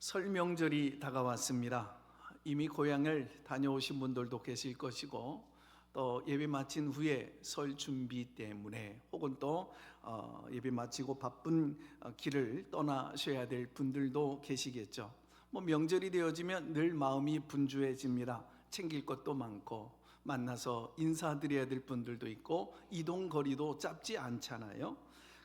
설 명절이 다가왔습니다. 이미 고향을 다녀오신 분들도 계실 것이고, 또 예배 마친 후에 설 준비 때문에 혹은 또 예배 마치고 바쁜 길을 떠나셔야 될 분들도 계시겠죠. 명절이 되어지면 늘 마음이 분주해집니다. 챙길 것도 많고 만나서 인사드려야 될 분들도 있고 이동 거리도 짧지 않잖아요.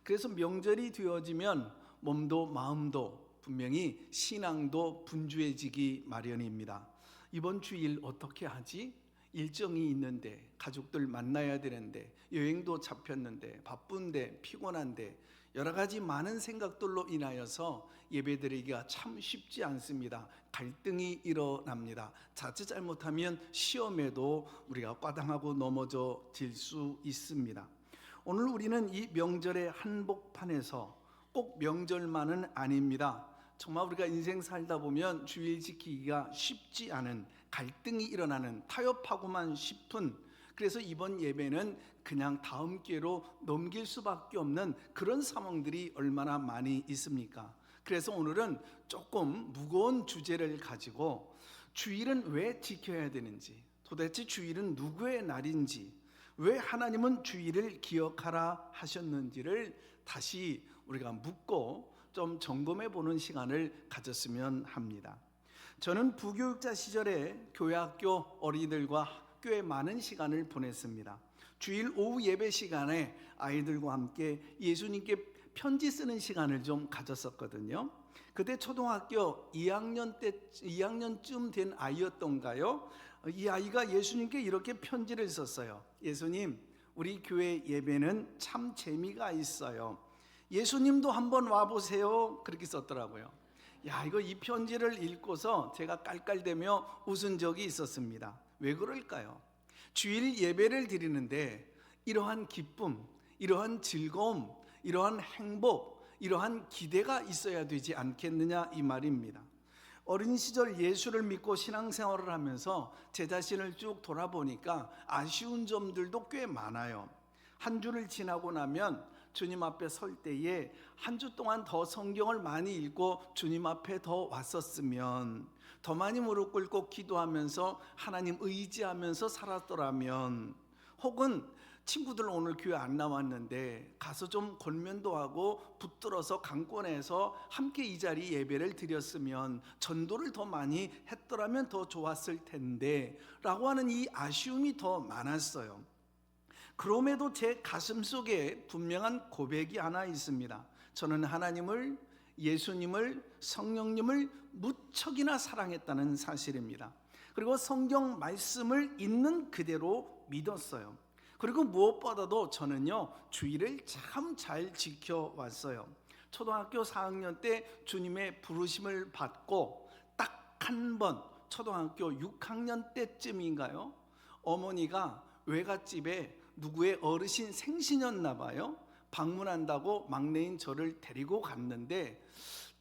그래서 명절이 되어지면 몸도 마음도 분명히 신앙도 분주해지기 마련입니다. 이번 주일 어떻게 하지? 일정이 있는데, 가족들 만나야 되는데, 여행도 잡혔는데, 바쁜데, 피곤한데, 여러 가지 많은 생각들로 인하여서 예배드리기가 참 쉽지 않습니다. 갈등이 일어납니다. 자칫 잘못하면 시험에도 우리가 과당하고 넘어져 질 수 있습니다. 오늘 우리는 이 명절의 한복판에서 꼭 명절만은 아닙니다. 정말 우리가 인생 살다 보면 주일 지키기가 쉽지 않은, 갈등이 일어나는, 타협하고만 싶은, 그래서 이번 예배는 그냥 다음 기회로 넘길 수밖에 없는 그런 상황들이 얼마나 많이 있습니까? 그래서 오늘은 조금 무거운 주제를 가지고 주일은 왜 지켜야 되는지, 도대체 주일은 누구의 날인지, 왜 하나님은 주일을 기억하라 하셨는지를 다시 우리가 묻고 좀 점검해 보는 시간을 가졌으면 합니다. 저는 부교육자 시절에 교회 학교 어린이들과 꽤 많은 시간을 보냈습니다. 주일 오후 예배 시간에 아이들과 함께 예수님께 편지 쓰는 시간을 좀 가졌었거든요. 그때 초등학교 2학년쯤 된 아이였던가요? 이 아이가 예수님께 이렇게 편지를 썼어요. 예수님, 우리 교회 예배는 참 재미가 있어요. 예수님도 한번 와보세요. 그렇게 썼더라고요. 이 편지를 읽고서 제가 깔깔대며 웃은 적이 있었습니다. 왜 그럴까요? 주일 예배를 드리는데 이러한 기쁨, 이러한 즐거움, 이러한 행복, 이러한 기대가 있어야 되지 않겠느냐 이 말입니다. 어린 시절 예수를 믿고 신앙생활을 하면서 제 자신을 쭉 돌아보니까 아쉬운 점들도 꽤 많아요. 한 주를 지나고 나면 주님 앞에 설 때에 한 주 동안 더 성경을 많이 읽고 주님 앞에 더 왔었으면, 더 많이 무릎 꿇고 기도하면서 하나님 의지하면서 살았더라면, 혹은 친구들 오늘 교회 안 나왔는데 가서 좀 권면도 하고 붙들어서 강권해서 함께 이 자리 예배를 드렸으면, 전도를 더 많이 했더라면 더 좋았을 텐데 라고 하는 이 아쉬움이 더 많았어요. 그럼에도 제 가슴 속에 분명한 고백이 하나 있습니다. 저는 하나님을, 예수님을, 성령님을 무척이나 사랑했다는 사실입니다. 그리고 성경 말씀을 있는 그대로 믿었어요. 그리고 무엇보다도 저는요, 주일을 참 잘 지켜왔어요. 초등학교 4학년 때 주님의 부르심을 받고 딱 한 번, 초등학교 6학년 때쯤인가요? 어머니가 외갓집에 누구의 어르신 생신이었나 봐요. 방문한다고 막내인 저를 데리고 갔는데,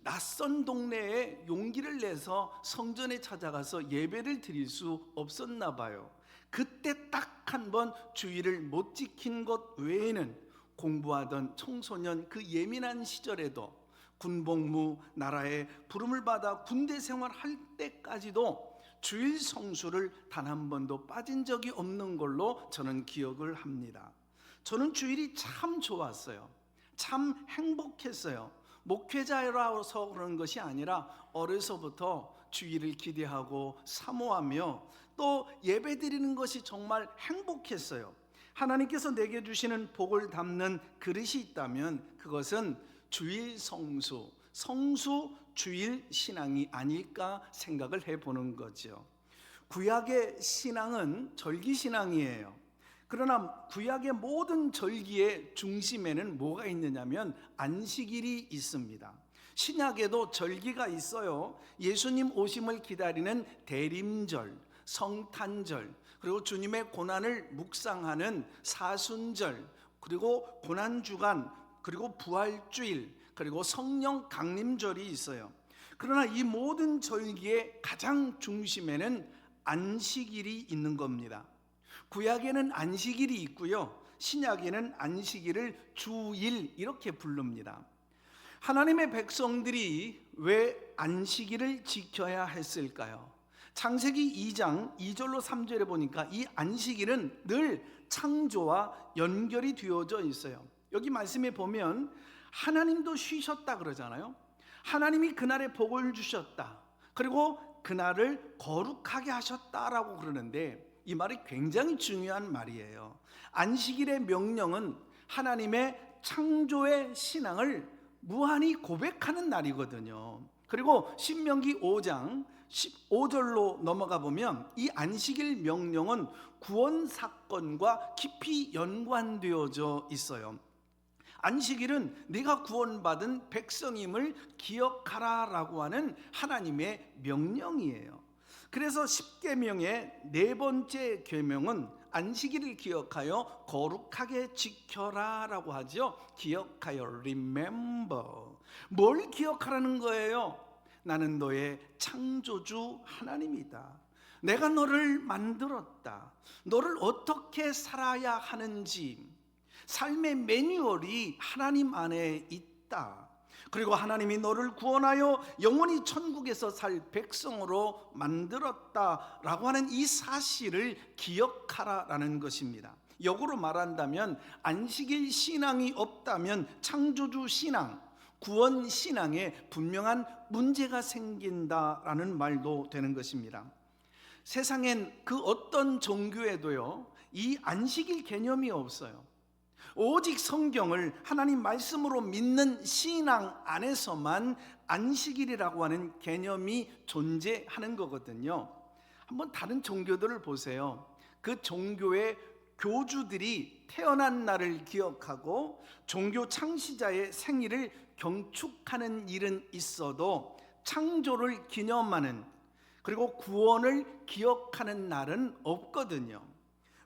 낯선 동네에 용기를 내서 성전에 찾아가서 예배를 드릴 수 없었나 봐요. 그때 딱 한 번 주일을 못 지킨 것 외에는 공부하던 청소년 그 예민한 시절에도, 군복무 나라의 부름을 받아 군대 생활할 때까지도 주일 성수를 단 한 번도 빠진 적이 없는 걸로 저는 기억을 합니다. 저는 주일이 참 좋았어요. 참 행복했어요. 목회자라서 그런 것이 아니라 어려서부터 주일을 기대하고 사모하며 또 예배드리는 것이 정말 행복했어요. 하나님께서 내게 주시는 복을 담는 그릇이 있다면 그것은 주일 성수, 성수 주일 신앙이 아닐까 생각을 해보는 거죠. 구약의 신앙은 절기신앙이에요. 그러나 구약의 모든 절기의 중심에는 뭐가 있느냐면 안식일이 있습니다. 신약에도 절기가 있어요. 예수님 오심을 기다리는 대림절, 성탄절, 그리고 주님의 고난을 묵상하는 사순절, 그리고 고난주간, 그리고 부활주일, 그리고 성령 강림절이 있어요. 그러나 이 모든 절기의 가장 중심에는 안식일이 있는 겁니다. 구약에는 안식일이 있고요, 신약에는 안식일을 주일 이렇게 부릅니다. 하나님의 백성들이 왜 안식일을 지켜야 했을까요? 창세기 2장 2절로 3절에 보니까 이 안식일은 늘 창조와 연결이 되어져 있어요. 여기 말씀에 보면 하나님도 쉬셨다 그러잖아요. 하나님이 그날에 복을 주셨다, 그리고 그날을 거룩하게 하셨다라고 그러는데, 이 말이 굉장히 중요한 말이에요. 안식일의 명령은 하나님의 창조의 신앙을 무한히 고백하는 날이거든요. 그리고 신명기 5장 15절로 넘어가 보면 이 안식일 명령은 구원 사건과 깊이 연관되어져 있어요. 안식일은 네가 구원받은 백성임을 기억하라라고 하는 하나님의 명령이에요. 그래서 10계명의 네 번째 계명은 안식일을 기억하여 거룩하게 지켜라라고 하죠. 기억하여, remember. 뭘 기억하라는 거예요? 나는 너의 창조주 하나님이다. 내가 너를 만들었다. 너를 어떻게 살아야 하는지 삶의 매뉴얼이 하나님 안에 있다. 그리고 하나님이 너를 구원하여 영원히 천국에서 살 백성으로 만들었다라고 하는 이 사실을 기억하라라는 것입니다. 역으로 말한다면 안식일 신앙이 없다면 창조주 신앙, 구원 신앙에 분명한 문제가 생긴다라는 말도 되는 것입니다. 세상엔 그 어떤 종교에도요, 이 안식일 개념이 없어요. 오직 성경을 하나님 말씀으로 믿는 신앙 안에서만 안식일이라고 하는 개념이 존재하는 거거든요. 한번 다른 종교들을 보세요. 그 종교의 교주들이 태어난 날을 기억하고 종교 창시자의 생일을 경축하는 일은 있어도 창조를 기념하는, 그리고 구원을 기억하는 날은 없거든요.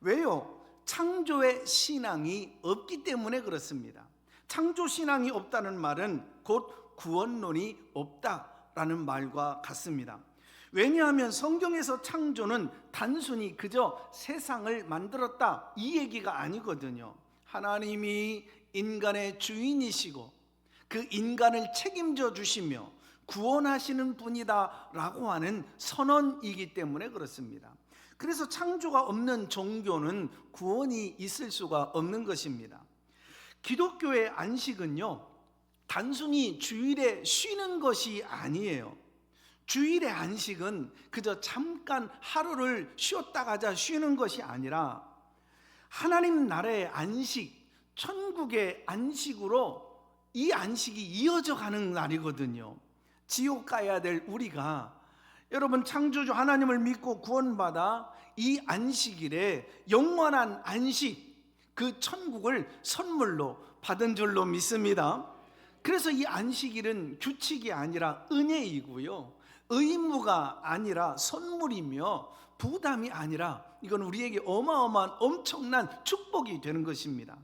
왜요? 창조의 신앙이 없기 때문에 그렇습니다. 창조 신앙이 없다는 말은 곧 구원론이 없다라는 말과 같습니다. 왜냐하면 성경에서 창조는 단순히 그저 세상을 만들었다 이 얘기가 아니거든요. 하나님이 인간의 주인이시고 그 인간을 책임져 주시며 구원하시는 분이다라고 하는 선언이기 때문에 그렇습니다. 그래서 창조가 없는 종교는 구원이 있을 수가 없는 것입니다. 기독교의 안식은요, 단순히 주일에 쉬는 것이 아니에요. 주일의 안식은 그저 잠깐 하루를 쉬었다 가자 쉬는 것이 아니라 하나님 나라의 안식, 천국의 안식으로 이 안식이 이어져 가는 날이거든요. 지옥 가야 될 우리가, 여러분, 창조주 하나님을 믿고 구원받아 이 안식일에 영원한 안식, 그 천국을 선물로 받은 줄로 믿습니다. 그래서 이 안식일은 규칙이 아니라 은혜이고요, 의무가 아니라 선물이며 부담이 아니라 이건 우리에게 어마어마한 엄청난 축복이 되는 것입니다.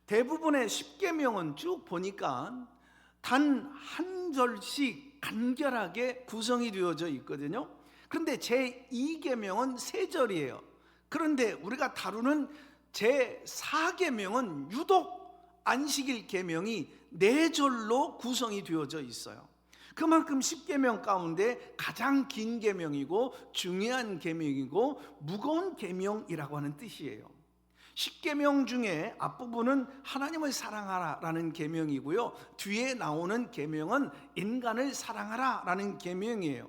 대부분의 10계명은 쭉 보니까 단 한 절씩 간결하게 구성이 되어져 있거든요. 그런데 제2계명은 3절이에요. 그런데 우리가 다루는 제4계명은 유독 안식일 계명이 4절로 구성이 되어져 있어요. 그만큼 10계명 가운데 가장 긴 계명이고 중요한 계명이고 무거운 계명이라고 하는 뜻이에요. 10계명 중에 앞부분은 하나님을 사랑하라라는 계명이고요, 뒤에 나오는 계명은 인간을 사랑하라라는 계명이에요.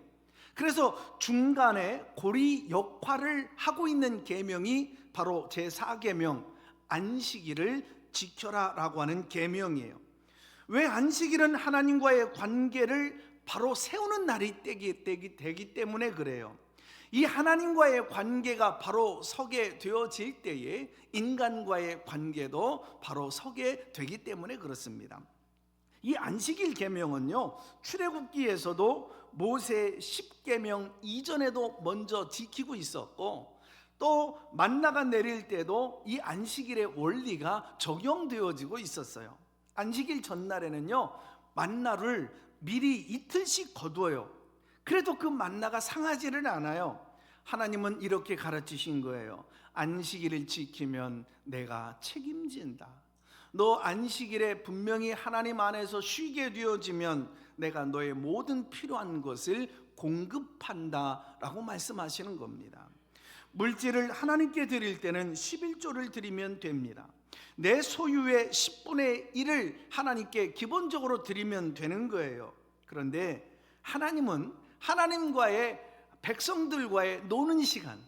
그래서 중간에 고리 역할을 하고 있는 계명이 바로 제4계명 안식일을 지켜라라고 하는 계명이에요. 왜? 안식일은 하나님과의 관계를 바로 세우는 날이 되기 때문에 그래요. 이 하나님과의 관계가 바로 서게 되어질 때에 인간과의 관계도 바로 서게 되기 때문에 그렇습니다. 이 안식일 계명은요, 출애굽기에서도 모세 10계명 이전에도 먼저 지키고 있었고, 또 만나가 내릴 때도 이 안식일의 원리가 적용되어지고 있었어요. 안식일 전날에는요, 만나를 미리 이틀씩 거두어요. 그래도 그 만나가 상하지를 않아요. 하나님은 이렇게 가르치신 거예요. 안식일을 지키면 내가 책임진다. 너 안식일에 분명히 하나님 안에서 쉬게 되어지면 내가 너의 모든 필요한 것을 공급한다 라고 말씀하시는 겁니다. 물질을 하나님께 드릴 때는 11조를 드리면 됩니다. 내 소유의 10분의 1을 하나님께 기본적으로 드리면 되는 거예요. 그런데 하나님은 하나님과의 백성들과의 노는 시간,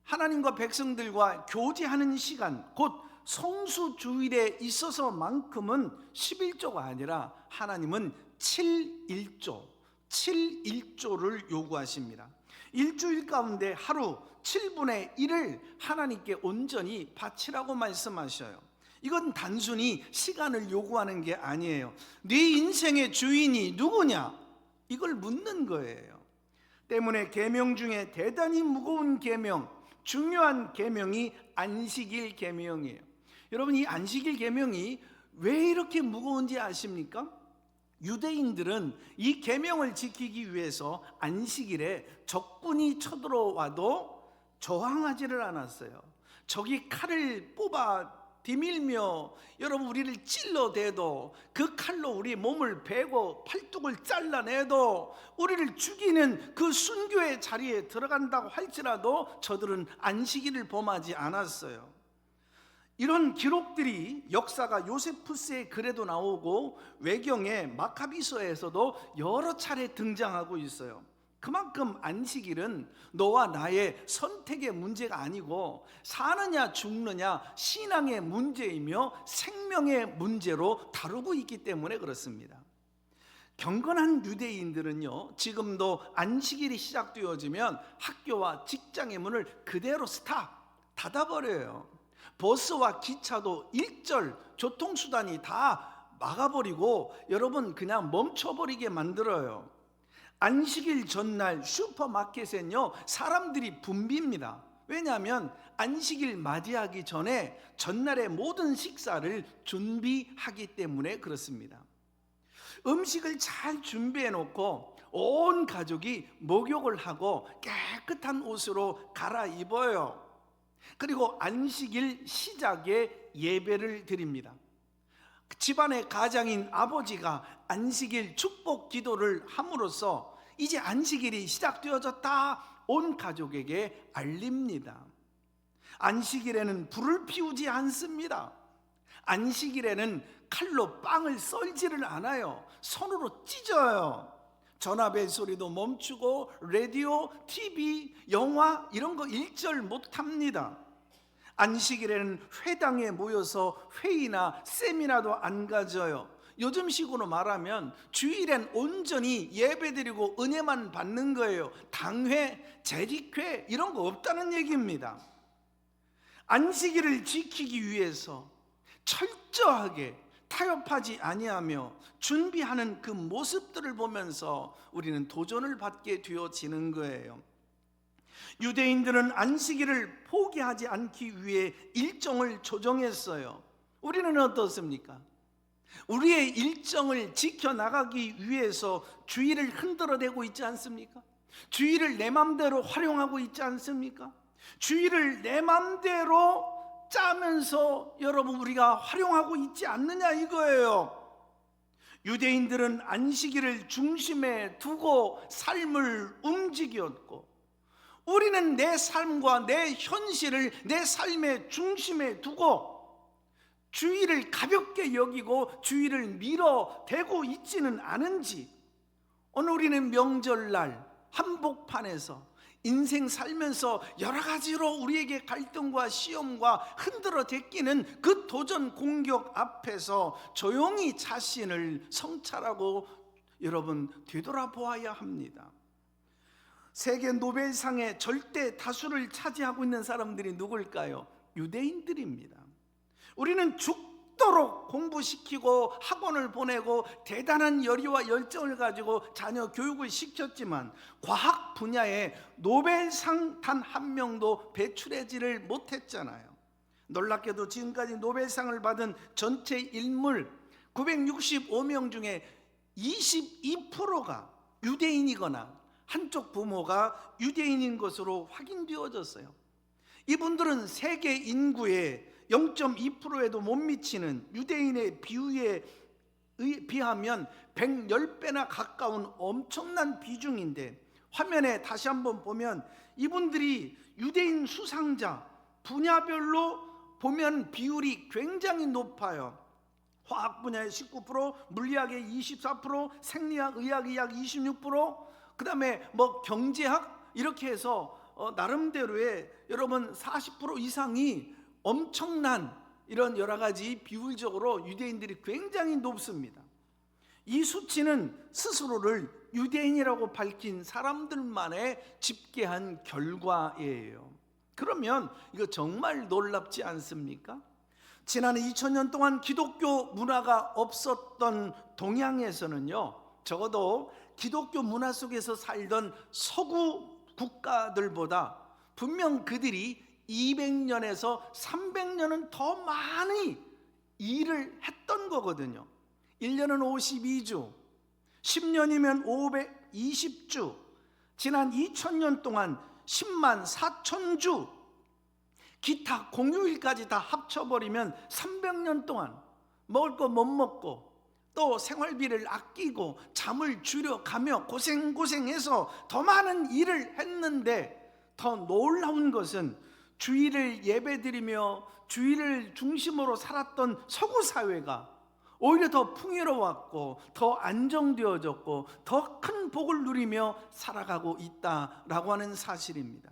하나님과 백성들과 교제하는 시간, 곧 성수주일에 있어서만큼은 11조가 아니라 하나님은 7일조를 요구하십니다. 일주일 가운데 하루 7분의 1을 하나님께 온전히 바치라고 말씀하셔요. 이건 단순히 시간을 요구하는 게 아니에요. 네 인생의 주인이 누구냐? 이걸 묻는 거예요. 때문에 계명 중에 대단히 무거운 계명, 중요한 계명이 안식일 계명이에요. 여러분, 이 안식일 계명이 왜 이렇게 무거운지 아십니까? 유대인들은 이 계명을 지키기 위해서 안식일에 적군이 쳐들어와도 저항하지를 않았어요. 적이 칼을 뽑아 디밀며 여러분 우리를 찔러대도, 그 칼로 우리 몸을 베고 팔뚝을 잘라내도, 우리를 죽이는 그 순교의 자리에 들어간다고 할지라도 저들은 안식일을 범하지 않았어요. 이런 기록들이 역사가 요세푸스의 글에도 나오고 외경의 마카비서에서도 여러 차례 등장하고 있어요. 그만큼 안식일은 너와 나의 선택의 문제가 아니고 사느냐 죽느냐 신앙의 문제이며 생명의 문제로 다루고 있기 때문에 그렇습니다. 경건한 유대인들은요, 지금도 안식일이 시작되어지면 학교와 직장의 문을 그대로 닫아버려요. 버스와 기차도 일절 교통수단이 다 막아버리고 여러분 그냥 멈춰버리게 만들어요. 안식일 전날 슈퍼마켓에는요 사람들이 붐빕니다. 왜냐하면 안식일 맞이하기 전에 전날의 모든 식사를 준비하기 때문에 그렇습니다. 음식을 잘 준비해 놓고 온 가족이 목욕을 하고 깨끗한 옷으로 갈아입어요. 그리고 안식일 시작에 예배를 드립니다. 집안의 가장인 아버지가 안식일 축복 기도를 함으로써 이제 안식일이 시작되어졌다 온 가족에게 알립니다. 안식일에는 불을 피우지 않습니다. 안식일에는 칼로 빵을 썰지를 않아요. 손으로 찢어요. 전화벨 소리도 멈추고 라디오, TV, 영화 이런 거 일절 못합니다. 안식일에는 회당에 모여서 회의나 세미나도 안 가져요. 요즘식으로 말하면 주일엔 온전히 예배드리고 은혜만 받는 거예요. 당회, 재직회 이런 거 없다는 얘기입니다. 안식일을 지키기 위해서 철저하게 타협하지 아니하며 준비하는 그 모습들을 보면서 우리는 도전을 받게 되어지는 거예요. 유대인들은 안식일을 포기하지 않기 위해 일정을 조정했어요. 우리는 어떻습니까? 우리의 일정을 지켜나가기 위해서 주일을 흔들어대고 있지 않습니까? 주일을 내 맘대로 활용하고 있지 않습니까? 주일을 내 맘대로 짜면서 여러분 우리가 활용하고 있지 않느냐 이거예요. 유대인들은 안식일을 중심에 두고 삶을 움직였고, 우리는 내 삶과 내 현실을 내 삶의 중심에 두고 주일을 가볍게 여기고 주일을 밀어대고 있지는 않은지, 오늘 우리는 명절날 한복판에서 인생 살면서 여러 가지로 우리에게 갈등과 시험과 흔들어 제끼는 그 도전 공격 앞에서 조용히 자신을 성찰하고 여러분 되돌아보아야 합니다. 세계 노벨상의 절대 다수를 차지하고 있는 사람들이 누굴까요? 유대인들입니다. 우리는 죽도록 공부시키고 학원을 보내고 대단한 열의와 열정을 가지고 자녀 교육을 시켰지만 과학 분야에 노벨상 단 한 명도 배출하지를 못했잖아요. 놀랍게도 지금까지 노벨상을 받은 전체 인물 965명 중에 22%가 유대인이거나 한쪽 부모가 유대인인 것으로 확인되어졌어요. 이분들은 세계 인구의 0.2%에도 못 미치는 유대인의 비율에 비하면 110배나 가까운 엄청난 비중인데, 화면에 다시 한번 보면 이분들이 유대인 수상자 분야별로 보면 비율이 굉장히 높아요. 화학 분야의 19%, 물리학의 24%, 생리학, 의학의 약 26%, 그 다음에 경제학, 이렇게 해서 나름대로의 여러분 40% 이상이 엄청난 이런 여러 가지 비율적으로 유대인들이 굉장히 높습니다. 이 수치는 스스로를 유대인이라고 밝힌 사람들만의 집계한 결과예요. 그러면 이거 정말 놀랍지 않습니까? 지난 2000년 동안 기독교 문화가 없었던 동양에서는요, 적어도 기독교 문화 속에서 살던 서구 국가들보다 분명 그들이 200년에서 300년은 더 많이 일을 했던 거거든요. 1년은 52주, 10년이면 520주, 지난 2000년 동안 10만 4천주, 기타 공휴일까지 다 합쳐버리면 300년 동안 먹을 거 못 먹고 또 생활비를 아끼고 잠을 줄여가며 고생해서 더 많은 일을 했는데, 더 놀라운 것은 주일을 예배드리며 주일을 중심으로 살았던 서구 사회가 오히려 더 풍요로웠고 더 안정되어졌고 더 큰 복을 누리며 살아가고 있다라고 하는 사실입니다.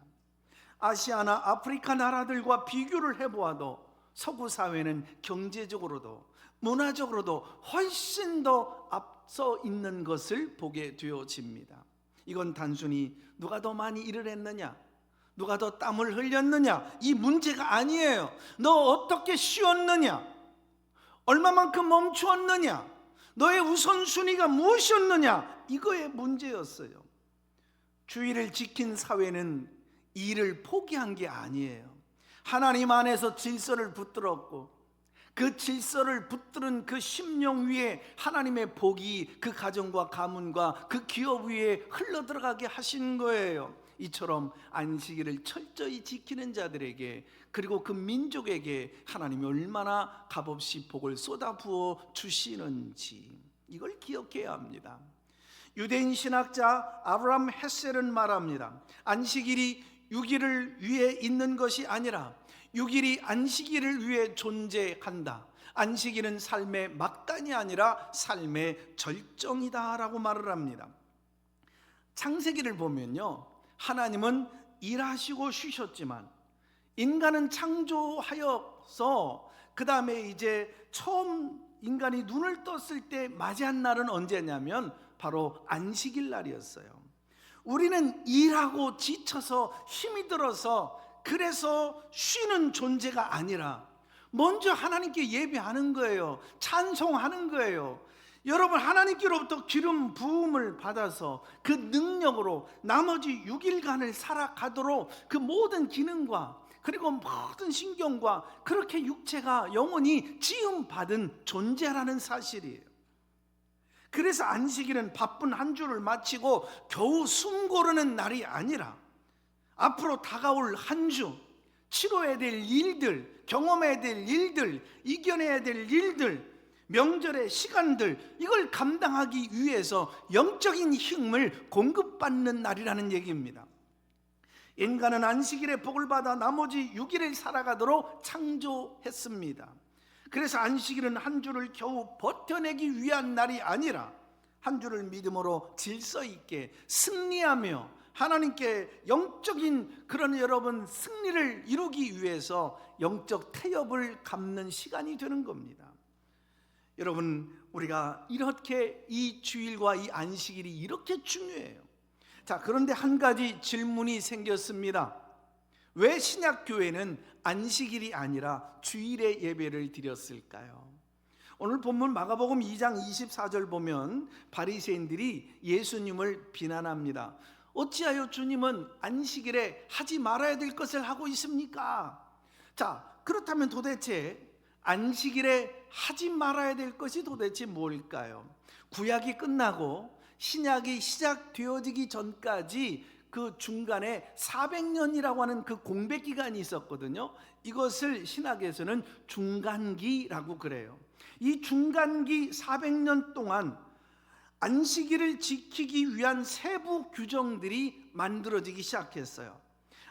아시아나 아프리카 나라들과 비교를 해보아도 서구 사회는 경제적으로도 문화적으로도 훨씬 더 앞서 있는 것을 보게 되어집니다. 이건 단순히 누가 더 많이 일을 했느냐, 누가 더 땀을 흘렸느냐, 이 문제가 아니에요. 너 어떻게 쉬었느냐, 얼마만큼 멈추었느냐, 너의 우선순위가 무엇이었느냐, 이거의 문제였어요. 주의를 지킨 사회는 일을 포기한 게 아니에요. 하나님 안에서 질서를 붙들었고 그 질서를 붙들은 그 심령 위에 하나님의 복이 그 가정과 가문과 그 기업 위에 흘러들어가게 하신 거예요. 이처럼 안식일을 철저히 지키는 자들에게, 그리고 그 민족에게 하나님이 얼마나 값없이 복을 쏟아부어 주시는지, 이걸 기억해야 합니다. 유대인 신학자 아브라함 헤셀은 말합니다. 안식일이 6일을 위해 있는 것이 아니라 6일이 안식일을 위해 존재한다. 안식일은 삶의 막간이 아니라 삶의 절정이다 라고 말을 합니다. 창세기를 보면요, 하나님은 일하시고 쉬셨지만 인간은 창조하여서 그 다음에 이제 처음 인간이 눈을 떴을 때 맞이한 날은 언제냐면 바로 안식일 날이었어요. 우리는 일하고 지쳐서 힘이 들어서 그래서 쉬는 존재가 아니라 먼저 하나님께 예배하는 거예요. 찬송하는 거예요. 여러분, 하나님께로부터 기름 부음을 받아서 그 능력으로 나머지 6일간을 살아가도록 그 모든 기능과 그리고 모든 신경과 그렇게 육체가 영원히 지음받은 존재라는 사실이에요. 그래서 안식일은 바쁜 한 주를 마치고 겨우 숨 고르는 날이 아니라 앞으로 다가올 한 주, 치러야 될 일들, 경험해야 될 일들, 이겨내야 될 일들, 명절의 시간들, 이걸 감당하기 위해서 영적인 힘을 공급받는 날이라는 얘기입니다. 인간은 안식일의 복을 받아 나머지 6일을 살아가도록 창조했습니다. 그래서 안식일은 한 주를 겨우 버텨내기 위한 날이 아니라 한 주를 믿음으로 질서 있게 승리하며 하나님께 영적인 그런 여러분 승리를 이루기 위해서 영적 태엽을 갚는 시간이 되는 겁니다. 여러분, 우리가 이렇게 이 주일과 이 안식일이 이렇게 중요해요. 자, 그런데 한 가지 질문이 생겼습니다. 왜 신약교회는 안식일이 아니라 주일에 예배를 드렸을까요? 오늘 본문 마가복음 2장 24절 보면 바리새인들이 예수님을 비난합니다. 어찌하여 주님은 안식일에 하지 말아야 될 것을 하고 있습니까? 자, 그렇다면 도대체 안식일에 하지 말아야 될 것이 도대체 뭘까요? 구약이 끝나고 신약이 시작되어지기 전까지 그 중간에 400년이라고 하는 그 공백 기간이 있었거든요. 이것을 신학에서는 중간기라고 그래요. 이 중간기 400년 동안 안식일을 지키기 위한 세부 규정들이 만들어지기 시작했어요.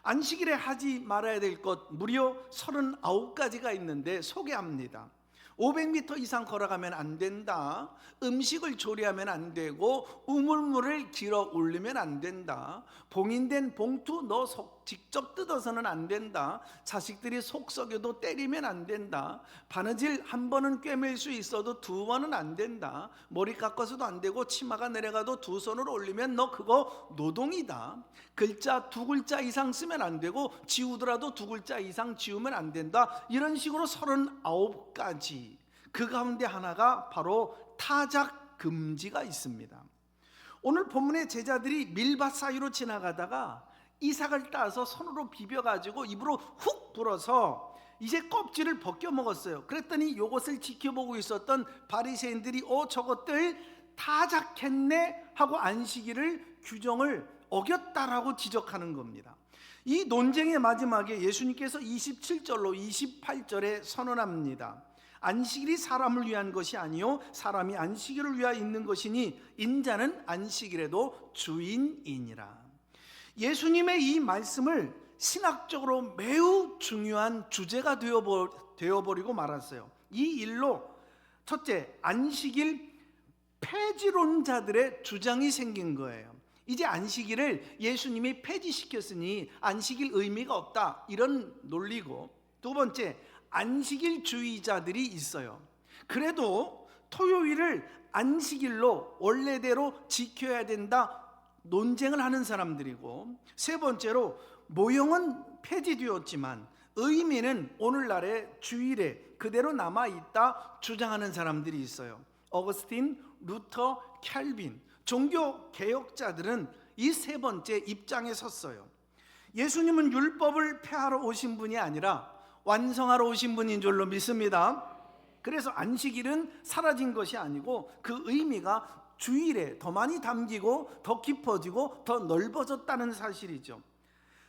안식일에 하지 말아야 될 것 무려 39가지가 있는데 소개합니다. 500m 이상 걸어가면 안 된다. 음식을 조리하면 안 되고 우물물을 길어 올리면 안 된다. 봉인된 봉투 너 직접 뜯어서는 안 된다. 자식들이 속 썩여도 때리면 안 된다. 바느질 한 번은 꿰맬 수 있어도 두 번은 안 된다. 머리 깎아서도 안 되고 치마가 내려가도 두 손으로 올리면 너 그거 노동이다. 글자 두 글자 이상 쓰면 안 되고 지우더라도 두 글자 이상 지우면 안 된다. 이런 식으로 39가지. 그 가운데 하나가 바로 타작 금지가 있습니다. 오늘 본문의 제자들이 밀밭 사이로 지나가다가 이삭을 따서 손으로 비벼가지고 입으로 훅 불어서 이제 껍질을 벗겨 먹었어요. 그랬더니 이것을 지켜보고 있었던 바리새인들이 저것들 타작했네 하고 안식일을 규정을 어겼다라고 지적하는 겁니다. 이 논쟁의 마지막에 예수님께서 27절로 28절에 선언합니다. 안식일이 사람을 위한 것이 아니요 사람이 안식일을 위하여 있는 것이니 인자는 안식일에도 주인이니라. 예수님의 이 말씀을 신학적으로 매우 중요한 주제가 되어버리고 말았어요. 이 일로 첫째, 안식일 폐지론자들의 주장이 생긴 거예요. 이제 안식일을 예수님이 폐지시켰으니 안식일 의미가 없다, 이런 논리고, 두 번째, 안식일주의자들이 있어요. 그래도 토요일을 안식일로 원래대로 지켜야 된다 논쟁을 하는 사람들이고, 세 번째로 모형은 폐지되었지만 의미는 오늘날의 주일에 그대로 남아있다 주장하는 사람들이 있어요. 어거스틴, 루터, 캘빈, 종교 개혁자들은 이 세 번째 입장에 섰어요. 예수님은 율법을 폐하러 오신 분이 아니라 완성하러 오신 분인 줄로 믿습니다. 그래서 안식일은 사라진 것이 아니고 그 의미가 주일에 더 많이 담기고 더 깊어지고 더 넓어졌다는 사실이죠.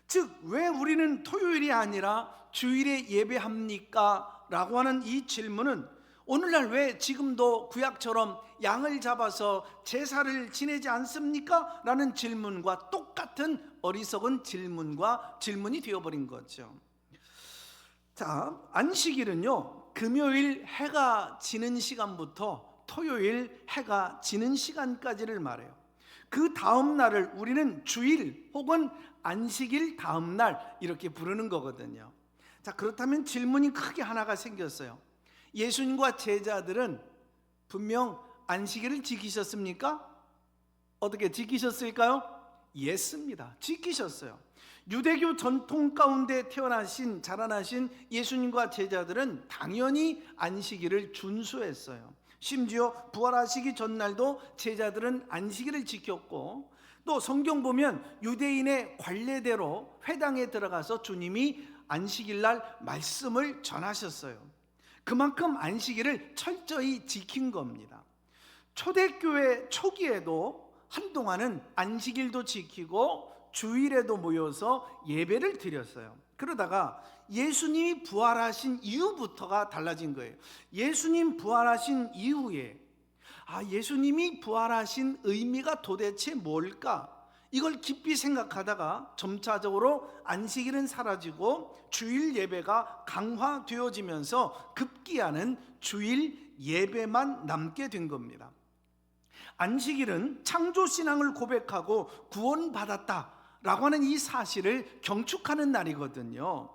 즉, 왜 우리는 토요일이 아니라 주일에 예배합니까? 라고 하는 이 질문은 오늘날 왜 지금도 구약처럼 양을 잡아서 제사를 지내지 않습니까? 라는 질문과 똑같은 어리석은 질문이 되어버린 거죠. 자, 안식일은요, 금요일 해가 지는 시간부터 토요일 해가 지는 시간까지를 말해요. 그 다음 날을 우리는 주일 혹은 안식일 다음 날 이렇게 부르는 거거든요. 자, 그렇다면 질문이 크게 하나가 생겼어요. 예수님과 제자들은 분명 안식일을 지키셨습니까? 어떻게 지키셨을까요? 예습니다. 지키셨어요. 유대교 전통 가운데 자라나신 예수님과 제자들은 당연히 안식일을 준수했어요. 심지어 부활하시기 전날도 제자들은 안식일을 지켰고, 또 성경 보면 유대인의 관례대로 회당에 들어가서 주님이 안식일날 말씀을 전하셨어요. 그만큼 안식일을 철저히 지킨 겁니다. 초대교회 초기에도 한동안은 안식일도 지키고 주일에도 모여서 예배를 드렸어요. 그러다가 예수님이 부활하신 이후부터가 달라진 거예요. 예수님 부활하신 이후에 예수님이 부활하신 의미가 도대체 뭘까? 이걸 깊이 생각하다가 점차적으로 안식일은 사라지고 주일 예배가 강화되어지면서 급기야는 주일 예배만 남게 된 겁니다. 안식일은 창조신앙을 고백하고 구원받았다라고 하는 이 사실을 경축하는 날이거든요.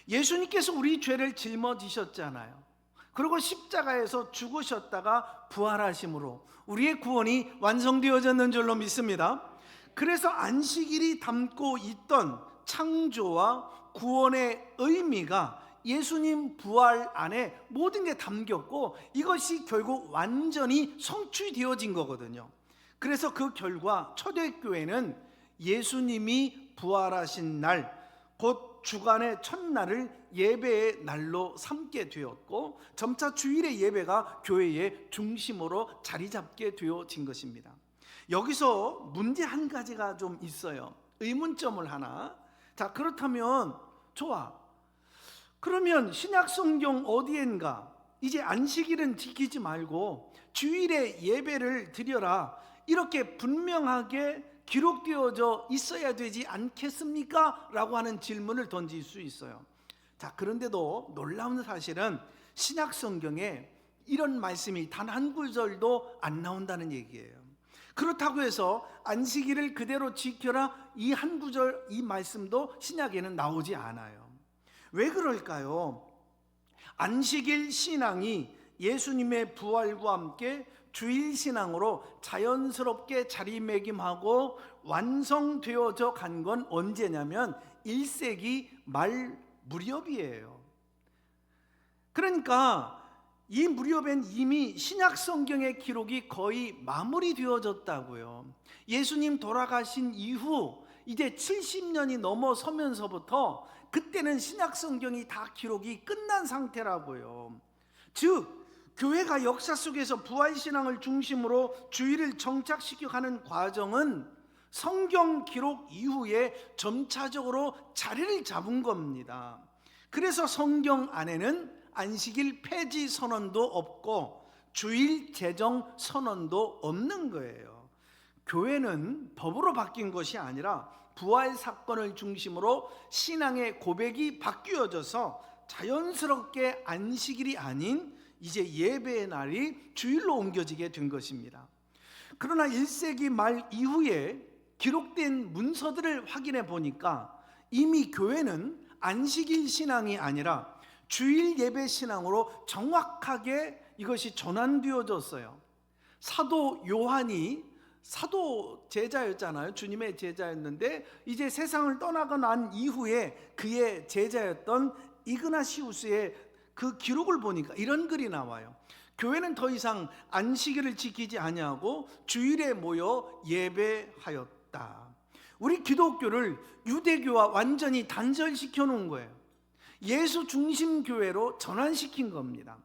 예수님께서 우리 죄를 짊어지셨잖아요. 그리고 십자가에서 죽으셨다가 부활하심으로 우리의 구원이 완성되어졌는 줄로 믿습니다. 그래서 안식일이 담고 있던 창조와 구원의 의미가 예수님 부활 안에 모든 게 담겼고, 이것이 결국 완전히 성취되어진 거거든요. 그래서 그 결과 초대교회는 예수님이 부활하신 날, 곧 주간의 첫날을 예배의 날로 삼게 되었고, 점차 주일의 예배가 교회의 중심으로 자리 잡게 되어진 것입니다. 여기서 문제 한 가지가 좀 있어요. 의문점을 하나. 자, 그렇다면 좋아. 그러면 신약 성경 어디엔가 이제 안식일은 지키지 말고 주일에 예배를 드려라, 이렇게 분명하게 기록되어져 있어야 되지 않겠습니까? 라고 하는 질문을 던질 수 있어요. 자, 그런데도 놀라운 사실은 신약 성경에 이런 말씀이 단 한 구절도 안 나온다는 얘기예요. 그렇다고 해서 안식일을 그대로 지켜라, 이 한 구절, 이 말씀도 신약에는 나오지 않아요. 왜 그럴까요? 안식일 신앙이 예수님의 부활과 함께 주일 신앙으로 자연스럽게 자리매김하고 완성되어져 간 건 언제냐면 1세기 말 무렵이에요. 그러니까 이 무렵엔 이미 신약 성경의 기록이 거의 마무리되어졌다고요. 예수님 돌아가신 이후 이제 70년이 넘어서면서부터 그때는 신약 성경이 다 기록이 끝난 상태라고요. 즉 교회가 역사 속에서 부활신앙을 중심으로 주일을 정착시켜가는 과정은 성경 기록 이후에 점차적으로 자리를 잡은 겁니다. 그래서 성경 안에는 안식일 폐지 선언도 없고 주일 제정 선언도 없는 거예요. 교회는 법으로 바뀐 것이 아니라 부활 사건을 중심으로 신앙의 고백이 바뀌어져서 자연스럽게 안식일이 아닌 이제 예배의 날이 주일로 옮겨지게 된 것입니다. 그러나 1세기 말 이후에 기록된 문서들을 확인해 보니까 이미 교회는 안식일 신앙이 아니라 주일 예배 신앙으로 정확하게 이것이 전환되어졌어요. 사도 요한이 사도 제자였잖아요. 주님의 제자였는데 이제 세상을 떠나고 난 이후에 그의 제자였던 이그나시우스의 그 기록을 보니까 이런 글이 나와요. 교회는 더 이상 안식일을 지키지 아니하고 주일에 모여 예배하였다. 우리 기독교를 유대교와 완전히 단절시켜 놓은 거예요. 예수 중심 교회로 전환시킨 겁니다.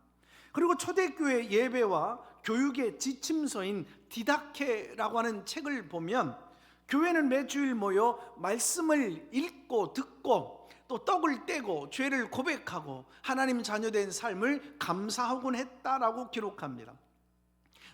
그리고 초대교회 예배와 교육의 지침서인 디다케라고 하는 책을 보면 교회는 매주일 모여 말씀을 읽고 듣고 또 떡을 떼고 죄를 고백하고 하나님 자녀된 삶을 감사하곤 했다라고 기록합니다.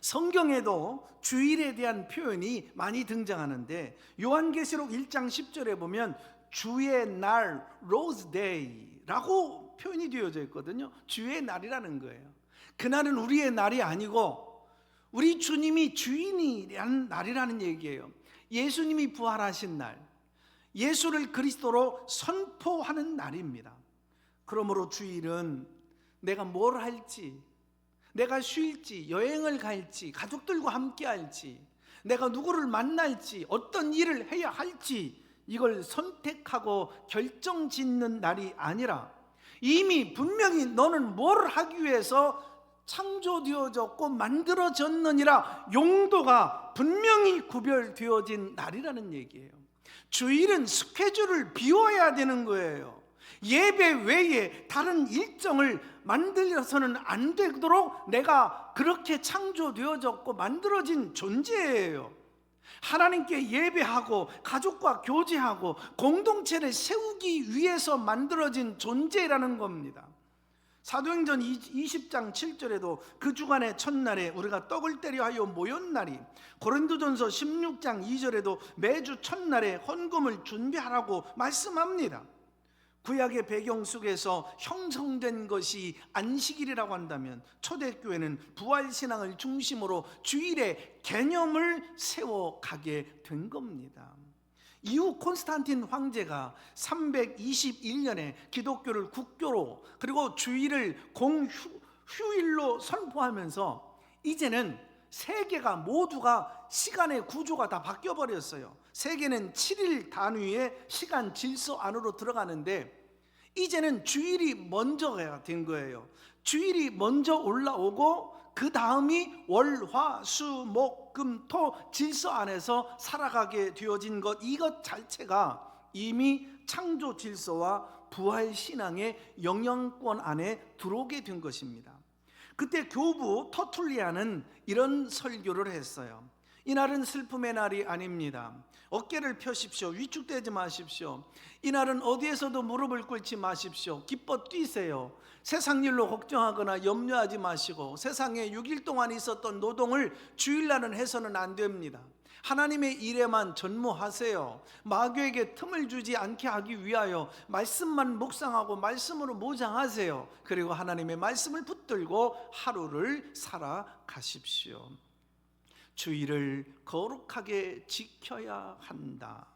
성경에도 주일에 대한 표현이 많이 등장하는데 요한계시록 1장 10절에 보면 주의 날 로즈 데이라고 표현이 되어져 있거든요. 주의 날이라는 거예요. 그날은 우리의 날이 아니고 우리 주님이 주인이라는 날이라는 얘기예요. 예수님이 부활하신 날, 예수를 그리스도로 선포하는 날입니다. 그러므로 주일은 내가 뭘 할지, 내가 쉴지, 여행을 갈지, 가족들과 함께 할지, 내가 누구를 만날지, 어떤 일을 해야 할지 이걸 선택하고 결정짓는 날이 아니라 이미 분명히 너는 뭘 하기 위해서 창조되어졌고 만들어졌느니라 용도가 분명히 구별되어진 날이라는 얘기예요. 주일은 스케줄을 비워야 되는 거예요. 예배 외에 다른 일정을 만들어서는 안 되도록 내가 그렇게 창조되어졌고 만들어진 존재예요. 하나님께 예배하고 가족과 교제하고 공동체를 세우기 위해서 만들어진 존재라는 겁니다. 사도행전 20장 7절에도 그 주간의 첫날에 우리가 떡을 떼려 하여 모였 날이, 고린도전서 16장 2절에도 매주 첫날에 헌금을 준비하라고 말씀합니다. 구약의 배경 속에서 형성된 것이 안식일이라고 한다면 초대교회는 부활신앙을 중심으로 주일의 개념을 세워가게 된 겁니다. 이후 콘스탄틴 황제가 321년에 기독교를 국교로 그리고 주일을 공휴일로 선포하면서 이제는 세계가 모두가 시간의 구조가 다 바뀌어버렸어요. 세계는 7일 단위의 시간 질서 안으로 들어가는데 이제는 주일이 먼저가 된 거예요. 주일이 먼저 올라오고 그 다음이 월, 화, 수, 목, 금, 토 질서 안에서 살아가게 되어진 것, 이것 자체가 이미 창조 질서와 부활 신앙의 영향권 안에 들어오게 된 것입니다. 그때 교부 터툴리아는 이런 설교를 했어요. 이날은 슬픔의 날이 아닙니다. 어깨를 펴십시오. 위축되지 마십시오. 이날은 어디에서도 무릎을 꿇지 마십시오. 기뻐 뛰세요. 세상 일로 걱정하거나 염려하지 마시고 세상에 6일 동안 있었던 노동을 주일날은 해서는 안 됩니다. 하나님의 일에만 전무하세요. 마귀에게 틈을 주지 않게 하기 위하여 말씀만 묵상하고 말씀으로 무장하세요. 그리고 하나님의 말씀을 붙들고 하루를 살아가십시오. 주일을 거룩하게 지켜야 한다.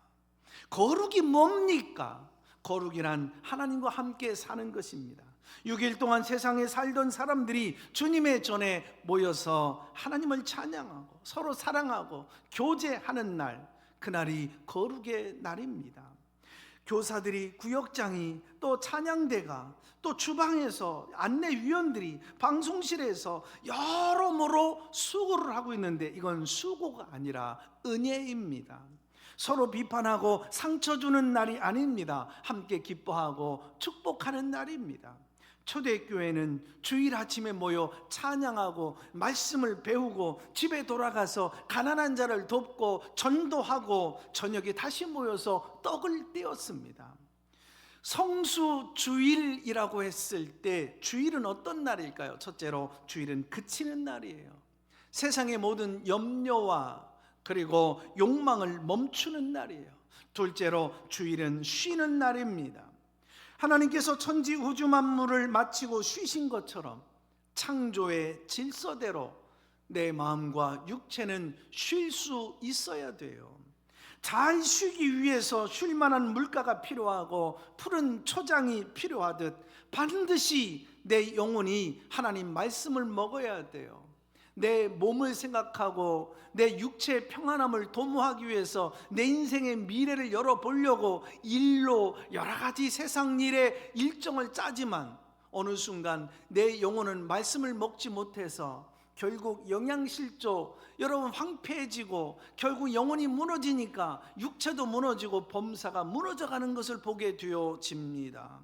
거룩이 뭡니까? 거룩이란 하나님과 함께 사는 것입니다. 6일 동안 세상에 살던 사람들이 주님의 전에 모여서 하나님을 찬양하고 서로 사랑하고 교제하는 날, 그날이 거룩의 날입니다. 교사들이, 구역장이, 또 찬양대가, 또 주방에서 안내위원들이, 방송실에서 여러모로 수고를 하고 있는데 이건 수고가 아니라 은혜입니다. 서로 비판하고 상처 주는 날이 아닙니다. 함께 기뻐하고 축복하는 날입니다. 초대교회는 주일 아침에 모여 찬양하고 말씀을 배우고 집에 돌아가서 가난한 자를 돕고 전도하고 저녁에 다시 모여서 떡을 떼었습니다. 성수주일이라고 했을 때 주일은 어떤 날일까요? 첫째로 주일은 그치는 날이에요. 세상의 모든 염려와 그리고 욕망을 멈추는 날이에요. 둘째로 주일은 쉬는 날입니다. 하나님께서 천지 우주 만물을 마치고 쉬신 것처럼 창조의 질서대로 내 마음과 육체는 쉴 수 있어야 돼요. 잘 쉬기 위해서 쉴 만한 물가가 필요하고 푸른 초장이 필요하듯 반드시 내 영혼이 하나님 말씀을 먹어야 돼요. 내 몸을 생각하고 내 육체의 평안함을 도모하기 위해서 내 인생의 미래를 열어보려고 일로 여러 가지 세상 일의 일정을 짜지만 어느 순간 내 영혼은 말씀을 먹지 못해서 결국 영양실조, 여러분 황폐해지고 결국 영혼이 무너지니까 육체도 무너지고 범사가 무너져가는 것을 보게 되어집니다.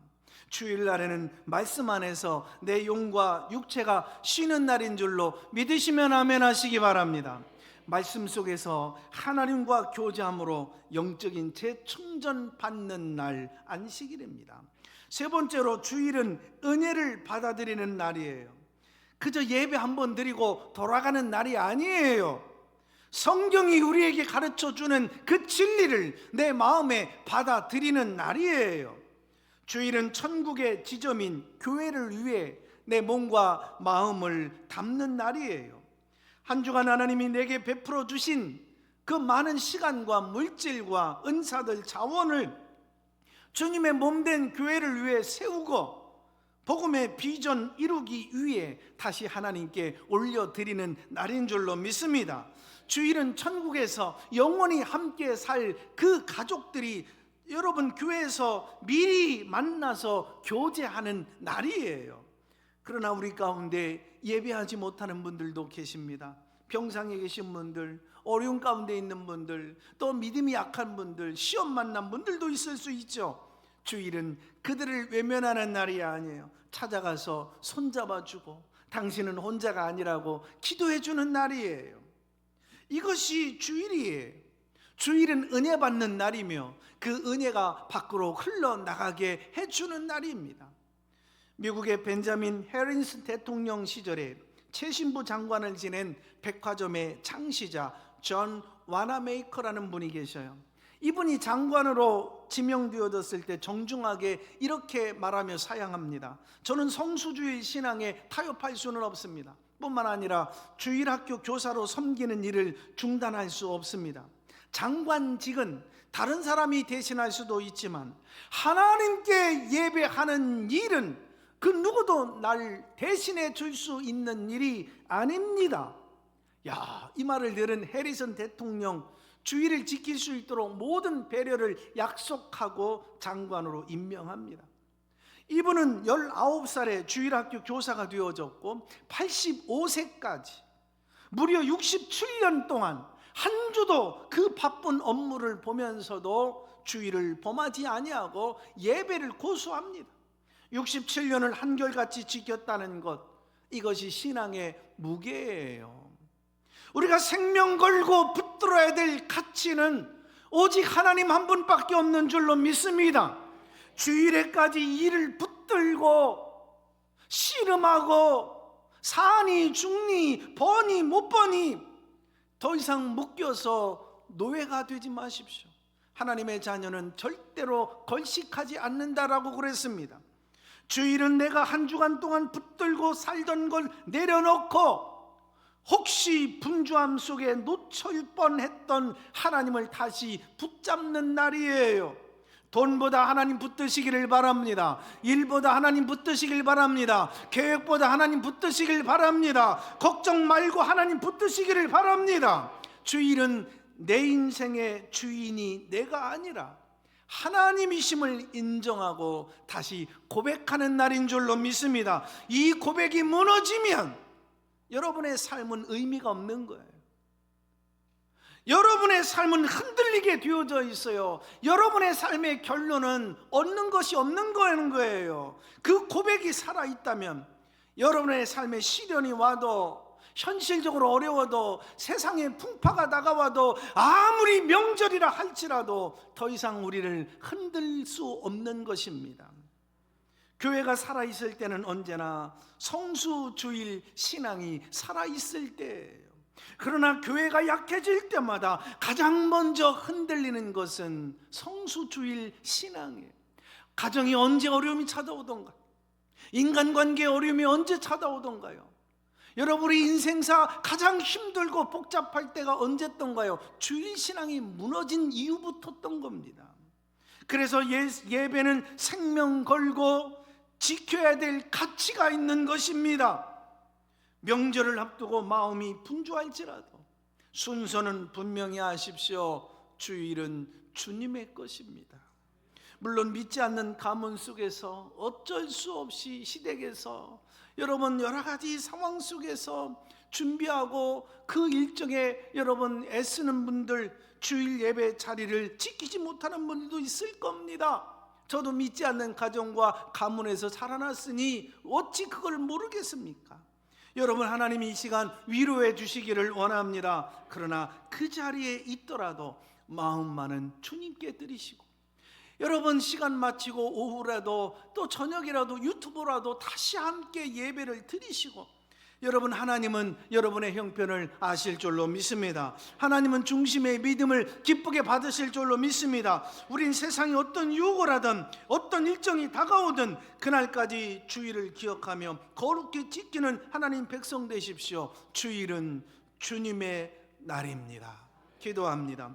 주일날에는 말씀 안에서 내 영과 육체가 쉬는 날인 줄로 믿으시면 아멘 하시기 바랍니다. 말씀 속에서 하나님과 교제함으로 영적인 재충전 받는 날 안식일입니다. 세 번째로 주일은 은혜를 받아들이는 날이에요. 그저 예배 한번 드리고 돌아가는 날이 아니에요. 성경이 우리에게 가르쳐주는 그 진리를 내 마음에 받아들이는 날이에요. 주일은 천국의 지점인 교회를 위해 내 몸과 마음을 담는 날이에요. 한 주간 하나님이 내게 베풀어 주신 그 많은 시간과 물질과 은사들, 자원을 주님의 몸된 교회를 위해 세우고 복음의 비전 이루기 위해 다시 하나님께 올려드리는 날인 줄로 믿습니다. 주일은 천국에서 영원히 함께 살 그 가족들이 여러분 교회에서 미리 만나서 교제하는 날이에요. 그러나 우리 가운데 예배하지 못하는 분들도 계십니다. 병상에 계신 분들, 어려운 가운데 있는 분들, 또 믿음이 약한 분들, 시험 만난 분들도 있을 수 있죠. 주일은 그들을 외면하는 날이 아니에요. 찾아가서 손잡아주고 당신은 혼자가 아니라고 기도해주는 날이에요. 이것이 주일이에요. 주일은 은혜 받는 날이며 그 은혜가 밖으로 흘러나가게 해주는 날입니다. 미국의 벤자민 해리슨 대통령 시절에 최신부 장관을 지낸 백화점의 창시자 존 와나메이커라는 분이 계셔요. 이분이 장관으로 지명되어졌을 때 정중하게 이렇게 말하며 사양합니다. 저는 성수주일 신앙에 타협할 수는 없습니다. 뿐만 아니라 주일학교 교사로 섬기는 일을 중단할 수 없습니다. 장관직은 다른 사람이 대신할 수도 있지만 하나님께 예배하는 일은 그 누구도 날 대신해 줄 수 있는 일이 아닙니다. 야, 이 말을 들은 해리슨 대통령 주일을 지킬 수 있도록 모든 배려를 약속하고 장관으로 임명합니다. 이분은 19살에 주일학교 교사가 되어졌고 85세까지 무려 67년 동안 한 주도 그 바쁜 업무를 보면서도 주일을 범하지 아니하고 예배를 고수합니다. 67년을 한결같이 지켰다는 것, 이것이 신앙의 무게예요. 우리가 생명 걸고 붙들어야 될 가치는 오직 하나님 한 분밖에 없는 줄로 믿습니다. 주일에까지 이를 붙들고 씨름하고 사니 죽니 버니 못 버니 더 이상 묶여서 노예가 되지 마십시오. 하나님의 자녀는 절대로 걸식하지 않는다라고 그랬습니다. 주일은 내가 한 주간 동안 붙들고 살던 걸 내려놓고 혹시 분주함 속에 놓칠 뻔했던 하나님을 다시 붙잡는 날이에요. 돈보다 하나님 붙드시기를 바랍니다. 일보다 하나님 붙드시길 바랍니다. 계획보다 하나님 붙드시길 바랍니다. 걱정 말고 하나님 붙드시기를 바랍니다. 주일은 내 인생의 주인이 내가 아니라 하나님이심을 인정하고 다시 고백하는 날인 줄로 믿습니다. 이 고백이 무너지면 여러분의 삶은 의미가 없는 거예요. 여러분의 삶은 흔들리게 되어져 있어요. 여러분의 삶의 결론은 얻는 것이 없는 거예요. 그 고백이 살아있다면 여러분의 삶에 시련이 와도, 현실적으로 어려워도, 세상에 풍파가 다가와도, 아무리 명절이라 할지라도 더 이상 우리를 흔들 수 없는 것입니다. 교회가 살아있을 때는 언제나 성수주일 신앙이 살아있을 때예요. 그러나 교회가 약해질 때마다 가장 먼저 흔들리는 것은 성수주일 신앙이에요. 가정이 언제 어려움이 찾아오던가, 인간관계의 어려움이 언제 찾아오던가요? 여러분의 인생사 가장 힘들고 복잡할 때가 언제였던가요? 주일 신앙이 무너진 이유부터였던 겁니다. 그래서 예배는 생명 걸고 지켜야 될 가치가 있는 것입니다. 명절을 앞두고 마음이 분주할지라도 순서는 분명히 아십시오. 주일은 주님의 것입니다. 물론 믿지 않는 가문 속에서 어쩔 수 없이 시댁에서 여러분 여러 가지 상황 속에서 준비하고 그 일정에 여러분 애쓰는 분들, 주일 예배 자리를 지키지 못하는 분들도 있을 겁니다. 저도 믿지 않는 가정과 가문에서 자라났으니 어찌 그걸 모르겠습니까? 여러분, 하나님이 이 시간 위로해 주시기를 원합니다. 그러나 그 자리에 있더라도 마음만은 주님께 드리시고, 여러분 시간 마치고 오후라도 또 저녁이라도 유튜브라도 다시 함께 예배를 드리시고, 여러분 하나님은 여러분의 형편을 아실 줄로 믿습니다. 하나님은 중심의 믿음을 기쁘게 받으실 줄로 믿습니다. 우린 세상이 어떤 유혹을 하든 어떤 일정이 다가오든 그날까지 주일을 기억하며 거룩히 지키는 하나님 백성 되십시오. 주일은 주님의 날입니다. 기도합니다.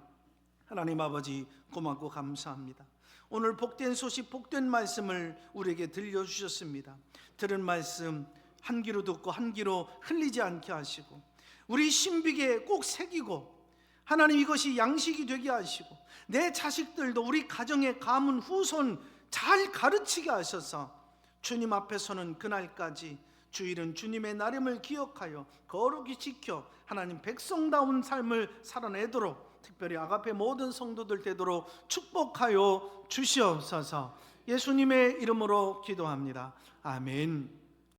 하나님 아버지, 고맙고 감사합니다. 오늘 복된 소식, 복된 말씀을 우리에게 들려주셨습니다. 들은 말씀 한 귀로 듣고 한 귀로 흘리지 않게 하시고, 우리 신비에 꼭 새기고, 하나님 이것이 양식이 되게 하시고, 내 자식들도 우리 가정의 가문 후손 잘 가르치게 하셔서 주님 앞에서는 그날까지 주일은 주님의 날임을 기억하여 거룩히 지켜 하나님 백성다운 삶을 살아내도록, 특별히 아가페 모든 성도들 되도록 축복하여 주시옵소서. 예수님의 이름으로 기도합니다. 아멘.